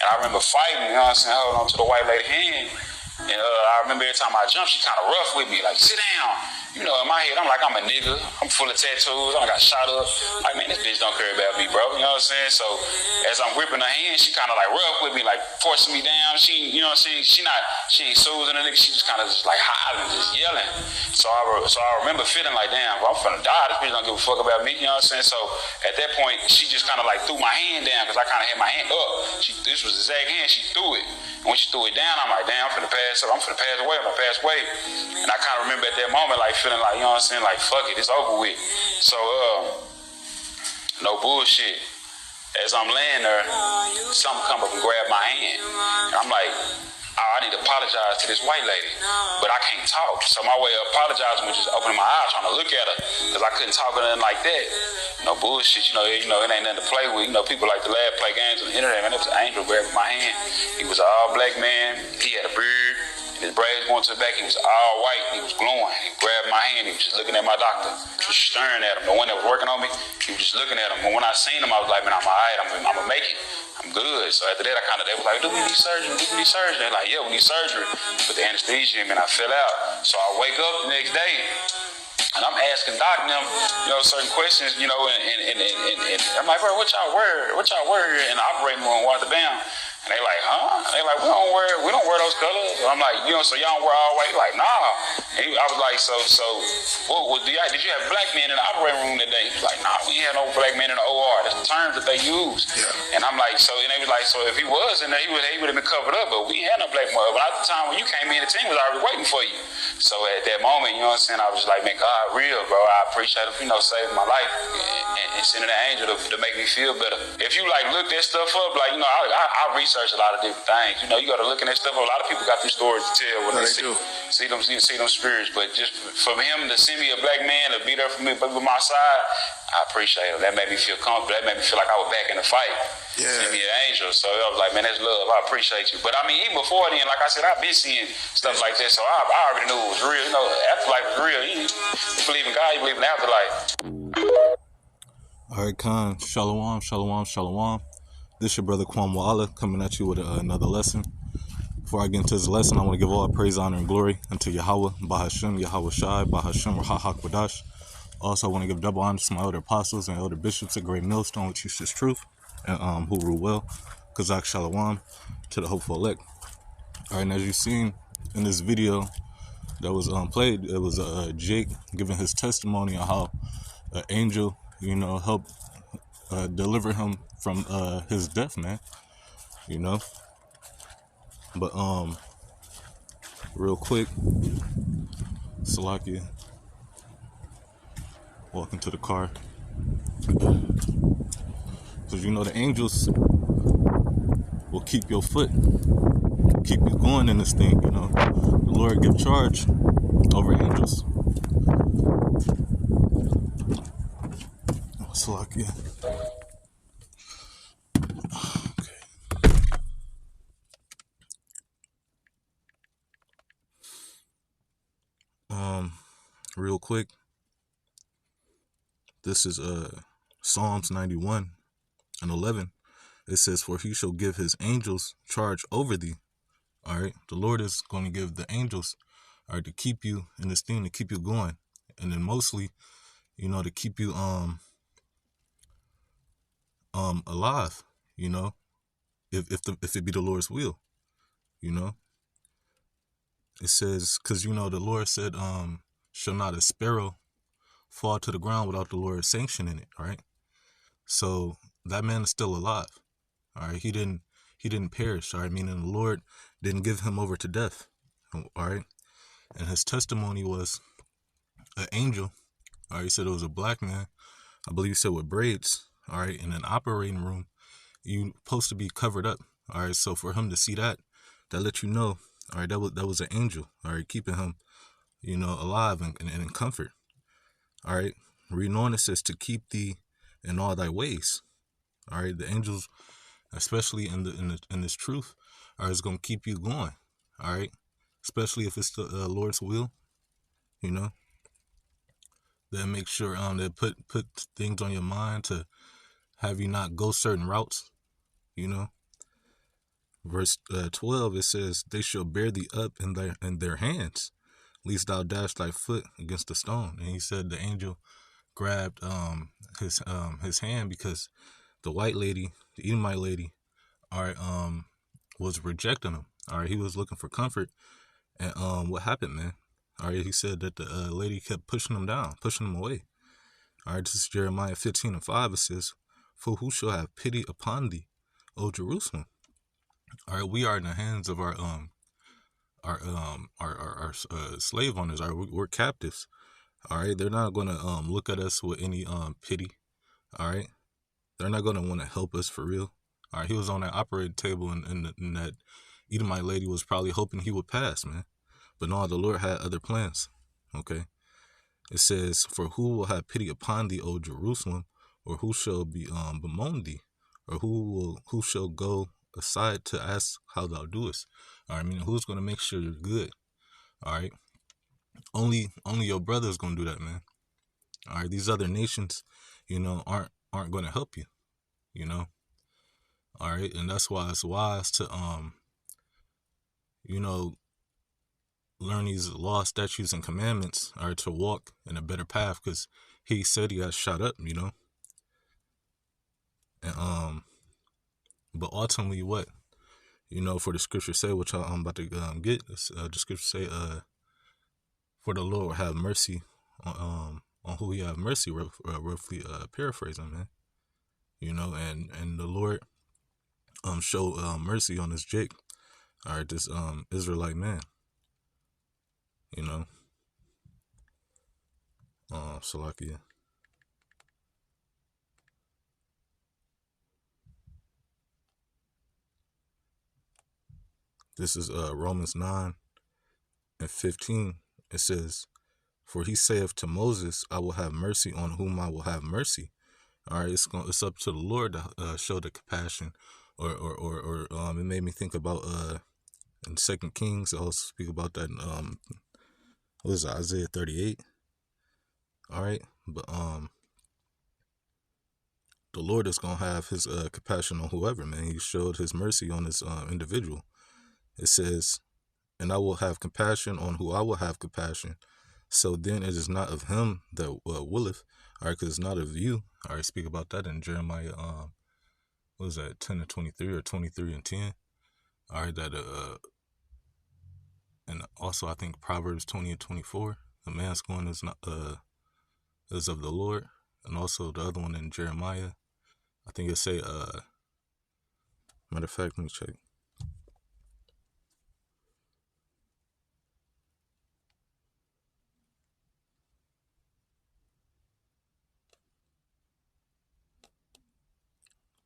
And I remember fighting, you know what I'm saying, holding on to the white lady hand. And I remember every time I jumped, she kind of rough with me, like, sit down. You know, in my head, I'm like, I'm a nigga. I'm full of tattoos. I got shot up. Like, man, this bitch don't care about me, bro. You know what I'm saying? So as I'm gripping her hand, she kind of like rough with me, like forcing me down. She, you know what I'm saying? She ain't soothing a nigga. She just kind of just like hollering, just yelling. So I remember feeling like, damn, bro, I'm finna die. This bitch don't give a fuck about me. You know what I'm saying? So at that point, she just kind of like threw my hand down because I kind of had my hand up. This was the exact hand. She threw it. And when she threw it down, I'm like, damn, I'm finna pass up. I'm finna pass away. I'm gonna pass away. And I kind of remember at that moment, like feeling like, you know what I'm saying? Like, fuck it, it's over with. So, no bullshit. As I'm laying there, something come up and grab my hand. And I'm like, oh, I need to apologize to this white lady, but I can't talk. So my way of apologizing was just opening my eyes, trying to look at her, because I couldn't talk or nothing like that. No bullshit, you know, it ain't nothing to play with. You know, people like to laugh, play games on the internet. Man, it was an angel grabbing my hand. He was an all-black man. He had a beard. His braids going to the back. He was all white. He was glowing. He grabbed my hand. He was just looking at my doctor, just staring at him. The one that was working on me, he was just looking at him. And when I seen him, I was like, man, I'm all right. I'm gonna make it. I'm good. So after that, they was like, do we need surgery? Do we need surgery? They're like, yeah, we need surgery. But the anesthesia, man, I fell out. So I wake up the next day, and I'm asking Doc them, you know, certain questions, you know, and I'm like, bro, what y'all wear here in the operating room, Walter Bam? And they like, huh? They like, we don't wear those colors. And I'm like, you know, so y'all don't wear all white? Like, nah. And I was like, so, did you have black men in the operating room that day? He was like, nah, we ain't had no black men in the OR. That's the terms that they use. Yeah. And I'm like, so, and they was like, so if he was in there, he would have been covered up, but we ain't had no black men. But at the time when you came in, the team was already waiting for you. So at that moment, you know what I'm saying, I was just like, man, God, real, bro. I appreciate him, you know, saving my life and sending an angel to make me feel better. If you like look that stuff up, like, you know, I research a lot of different things. You know, you got to look at that stuff up. A lot of people got them stories to tell when they see them spirits. But just for him to send me a black man to be there for me, but with my side, I appreciate it. That made me feel comfortable. That made me feel like I was back in the fight. Yeah. Send me an angel. So I was like, man, that's love. I appreciate you. But I mean, even before then, like I said, I've been seeing stuff like that. So I already knew it was real. You know, afterlife was real. You believe in God, you believe in the afterlife. All right, Khan. Shalom, shalom, shalom. This your brother Kwam Wa'ala coming at you with another lesson. Before I get into this lesson, I want to give all praise, honor, and glory unto Yahweh, Bahashem, Yahweh Shai, Bahashem, Rahak Wadash. Also, I want to give double honor to my elder apostles and elder bishops at Great Millstone, which teach this truth, and who rule well. Kazak Shalom to the hopeful elect. All right, and as you've seen in this video that was played, it was Jake giving his testimony on how an angel, you know, helped deliver him from his death, man. You know. But real quick, Salakia, walking to the car. Because you know the angels will keep your foot, keep you going in this thing, you know. The Lord give charge over angels. Salakia. Real quick, this is Psalms 91 and 11. It says, for he shall give his angels charge over thee. All right, the Lord is going to give the angels, all right, to keep you in this thing, to keep you going, and then mostly, you know, to keep you alive, you know, if it be the Lord's will, you know. It says, because you know the Lord said, shall not a sparrow fall to the ground without the Lord sanctioning it, right? So that man is still alive. All right, he didn't perish. All right, meaning the Lord didn't give him over to death. All right, and his testimony was an angel. All right, he said it was a black man. I believe he said with braids. All right, in an operating room, you supposed to be covered up. All right, so for him to see that let you know. All right, that was an angel. All right, keeping him, you know, alive and in comfort. All right, reading on, it says to keep thee in all thy ways. All right, the angels, especially in this truth, is going to keep you going. All right, especially if it's the Lord's will, you know. They make sure they put things on your mind to have you not go certain routes, you know. Verse 12, it says, "They shall bear thee up in their hands, lest thou dash thy foot against a stone." And he said the angel grabbed his hand because the white lady, the Edomite lady, all right, was rejecting him. All right, he was looking for comfort, and what happened, man? All right, he said that the lady kept pushing him down, pushing him away. All right, this is Jeremiah 15:5. It says, "For who shall have pity upon thee, O Jerusalem?" All right, we are in the hands of our slave owners. All right, we're captives. All right, they're not gonna look at us with any pity. All right, they're not gonna want to help us for real. All right, he was on that operating table, and that Edomite lady was probably hoping he would pass, man. But no, the Lord had other plans. Okay, it says, "For who will have pity upon thee, O Jerusalem, or who shall be bemoan thee, or who shall go aside to ask how thou doest?" All right, I mean, who's gonna make sure you're good? All right, only your brother's gonna do that, man. All right, these other nations, aren't gonna help you. You know, all right, and that's why it's wise to you know, learn these laws, statutes, and commandments, or to walk in a better path, because he said he got shot up, and but ultimately, what, for the scripture say, which I'm about to get, the scripture say, for the Lord will have mercy on who he have mercy, roughly paraphrasing, man, and the Lord show mercy on this Jake, all right, this Israelite man, Salakia. This is Romans 9:15. It says, "For he saith to Moses, I will have mercy on whom I will have mercy." All right, it's up to the Lord to show the compassion, or it made me think about in 2 Kings. I also speak about that in what is it, Isaiah 38. All right, but the Lord is gonna have his compassion on whoever, man. He showed his mercy on this individual. It says, "And I will have compassion on who I will have compassion. So then it is not of him that willeth," all right, because it's not of you. All right, speak about that in Jeremiah, what was that, 10:23 or 23:10. All right, that and also I think Proverbs 20:24. The man's going is not is of the Lord, and also the other one in Jeremiah. I think it say matter of fact, let me check.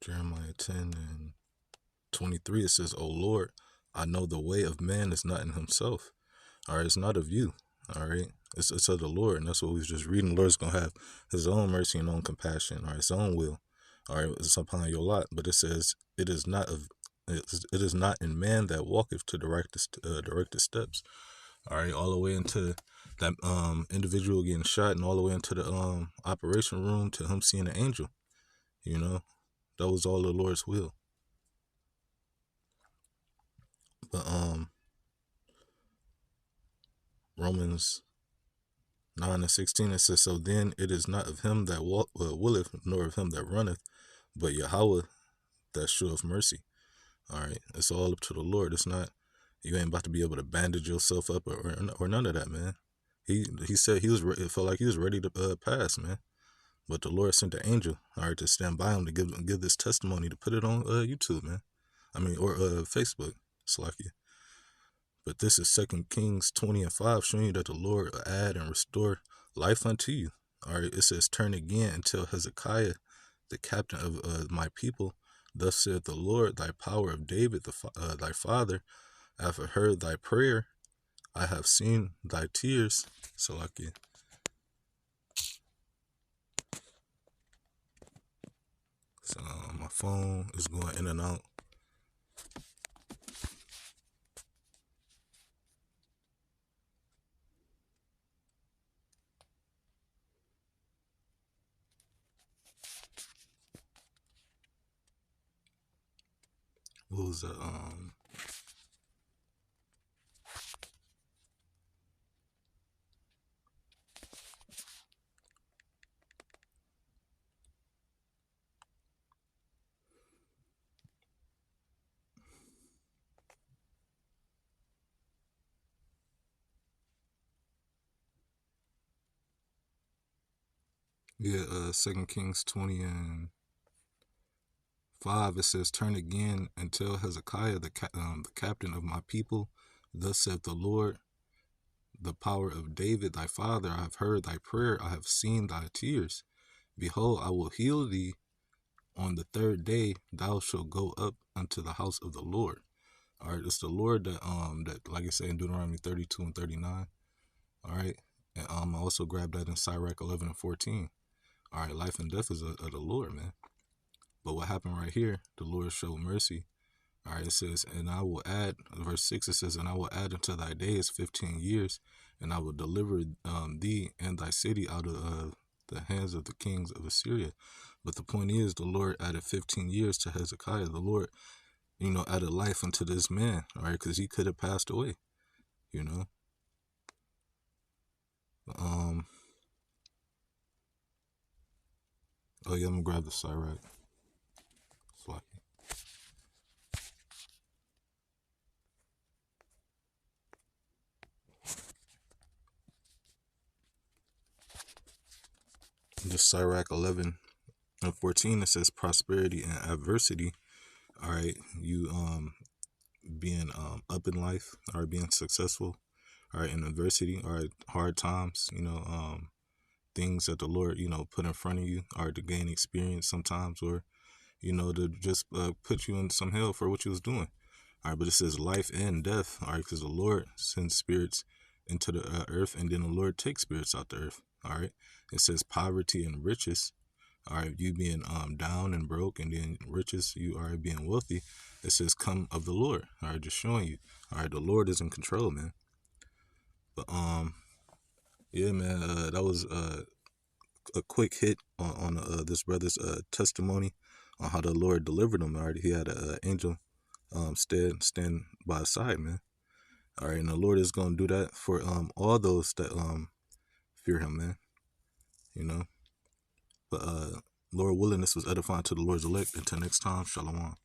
Jeremiah 10:23, it says, "O Lord, I know the way of man is not in himself." All right, it's not of you. All right, it's of the Lord, and that's what we was just reading. The Lord's gonna have his own mercy and own compassion. All right, his own will. All right, it's upon your lot. But it says, it is not in man that walketh to direct the steps. All right, all the way into that individual getting shot, and all the way into the operation room to him seeing an angel. That was all the Lord's will. But Romans 9:16, it says, "So then it is not of him that willeth, nor of him that runneth, but Yahweh that sheweth mercy." All right, it's all up to the Lord. It's not, you ain't about to be able to bandage yourself up or none of that, man. He said it felt like he was ready to pass, man. But the Lord sent the angel, all right, to stand by him to give this testimony, to put it on YouTube, man. I mean, or Facebook, Slakia. But this is 2 Kings 20:5, showing you that the Lord will add and restore life unto you. All right, it says, "Turn again and tell Hezekiah, the captain of my people, thus saith the Lord, thy power of David, thy father, I have heard thy prayer, I have seen thy tears." Salakia. So my phone is going in and out. was yeah, 2 Kings 20:5. It says, "Turn again and tell Hezekiah, the captain of my people, thus saith the Lord, the power of David thy father. I have heard thy prayer, I have seen thy tears. Behold, I will heal thee. On the third day thou shalt go up unto the house of the Lord." All right, it's the Lord that like I say in Deuteronomy 32:39. All right, and I also grabbed that in Sirach 11:14. All right, life and death is of the Lord, man. But what happened right here? The Lord showed mercy. All right, it says, and I will add, verse 6, it says, "And I will add unto thy days 15 years, and I will deliver thee and thy city out of the hands of the kings of Assyria." But the point is, the Lord added 15 years to Hezekiah. The Lord, added life unto this man, all right, because he could have passed away, you know. Oh yeah, I'm gonna grab the Sirach. Slack. The Sirach 11:14, it says, "Prosperity and adversity." All right, you being up in life, or being successful, all right, in adversity, all right, hard times, things that the Lord, put in front of you, or to gain experience sometimes, or to just put you in some hell for what you was doing. All right, but it says life and death, all right, because the Lord sends spirits into the earth, and then the Lord takes spirits out the earth. All right, it says poverty and riches. All right, you being down and broke, and then riches, you are being wealthy. It says come of the Lord. All right, just showing you. All right, the Lord is in control, man. But yeah, man, that was a quick hit on this brother's testimony on how the Lord delivered him. All right, he had an angel stand by his side, man. All right, and the Lord is gonna do that for all those that fear him, man. But Lord willing, this was edifying to the Lord's elect. Until next time, shalom.